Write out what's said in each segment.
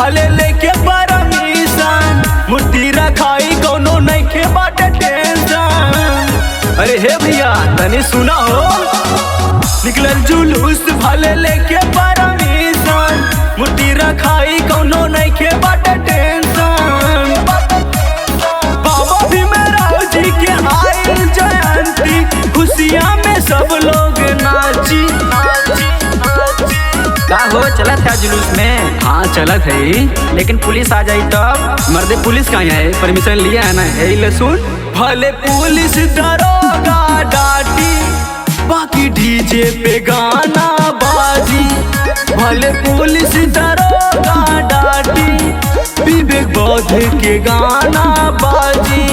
भले लेके परमिशन, मूर्ति रखाई कोनो नइखे बाटे टेंशन। अरे हे भैया तनी सुना हो, निकलल जुलूस भले लेके परमिशन, मूर्ति रखाई कोनो नइखे बाटे टेंशन। बाबा भीमराव जी के आइल जयंती, खुशियाँ में सब लोग नाची। का हो चलत है जुलूस में? हाँ चलत है, लेकिन पुलिस आ जाई तब? मर्दे पुलिस कहाँ है? परमिशन लिया है ना? यही सुन, भले पुलिस दरोगा डाटी, बाकी डीजे पे गाना बाजी। भले पुलिस दरोगा डाटी, विवेक बौद्ध के गाना बाजी।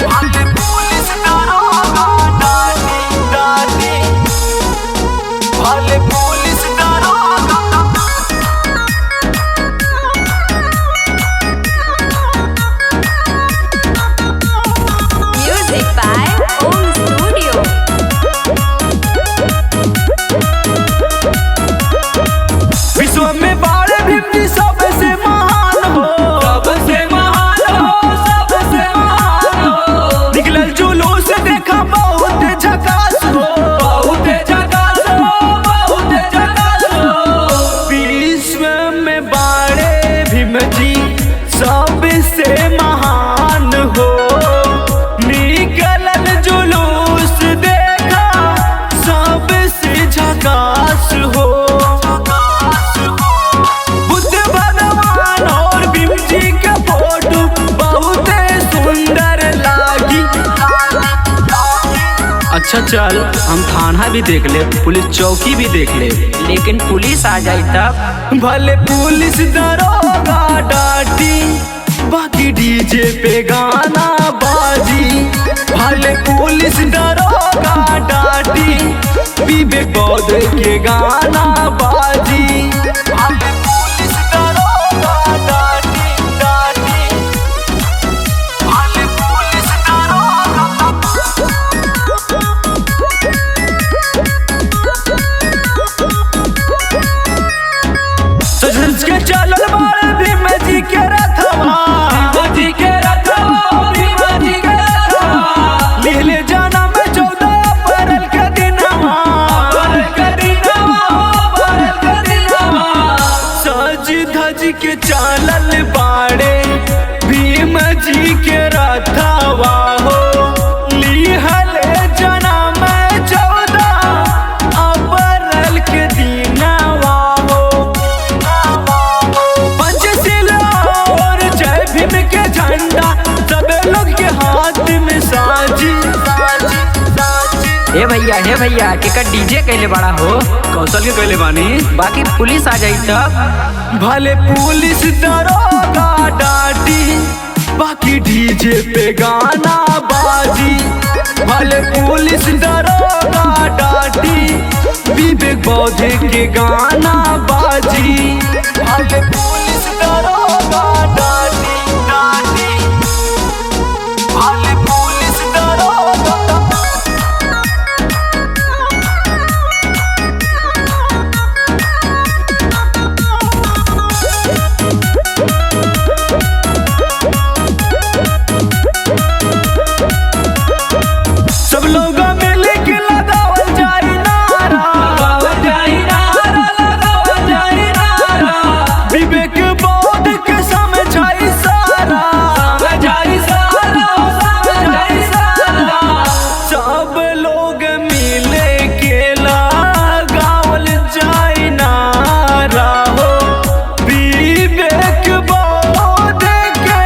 भले पुलिस दरोगा डाटी, भले पुलिस दरोगा। Music by Om Studio. विश्व में बाड़े भीम जी सबसे महान हो, सबसे महान हो, सबसे महान हो। निकलल जुलूस देखा बहुत झकास हो, बहुत झकास हो, बहुत झकास हो। विश्व में बाड़े भीम जी सबसे महान हो, निकलल जुलूस देखा सबसे झकास हो। बुद्ध भगवान और भीम जी के फोटो बहुत सुंदर लागी। अच्छा चल हम थाना भी देख ले, पुलिस चौकी भी देख ले, लेकिन पुलिस आ जाई तब? भले पुलिस दरोगा डाटी, बाकी डीजे पे गाना बाजी। भले पुलिस दरोगा डाटी, विवेक बौद्ध के गाना बाजी। भले पुलिस दरोगा डाटी, भले पुलिस दरोगा। सज के चलल बाड़े भीम जी के रथवा, भीम जी के रथवा, भीम जी के रथवा। लीले जनम 14 अप्रैल के दिनवा, अप्रैल के दिनवा, अप्रैल के दिनवा। सज धज के चलल बाड़े भीम जी के रथवा हो, लीहल जनम 14 अप्रैल के दिनवा हो। पंचशील और जय भीम के झंडा सब लोग के हाथ में साजी। हे भैया केकर डीजे कैले बड़ा हो? कौशल के कैले बानी। बाकी पुलिस आ जाई तब? भले पुलिस दरोगा डाटी, बाकी डीजे पे गाना बाजी। भले पुलिस दरोगा डाटी, विवेक बौद्ध के गाना बाजी। भले पुलिस दरोगा डाटी, भले पुलिस दरोगा। सब लोग मिल के लगावल जाई नारा, लगावल जाई नारा, लगावल जाई नारा। विवेक बौद्ध के समझाई सारा, समझाई सारा, समझाई सारा। सब लोग मिल के लगावल जाई नारा हो, विवेक बौद्ध के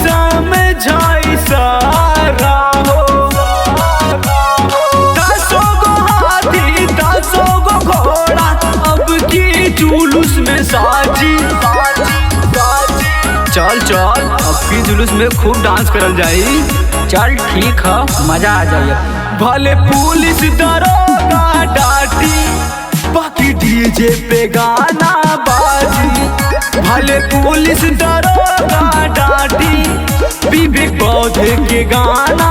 समझाई सारा हो। 10 गो हाथी 10 गो घोड़ा अब की जुलूस में साजी। चल चल अब की जुलूस में खूब डांस करल जाई। चल ठीक है, मजा आ जाए। भले पुलिस दरोगा डाटी, बाकी डीजे पे गाना बाजी। भले पुलिस दरोगा डाटी, विवेक बौद्ध के गाना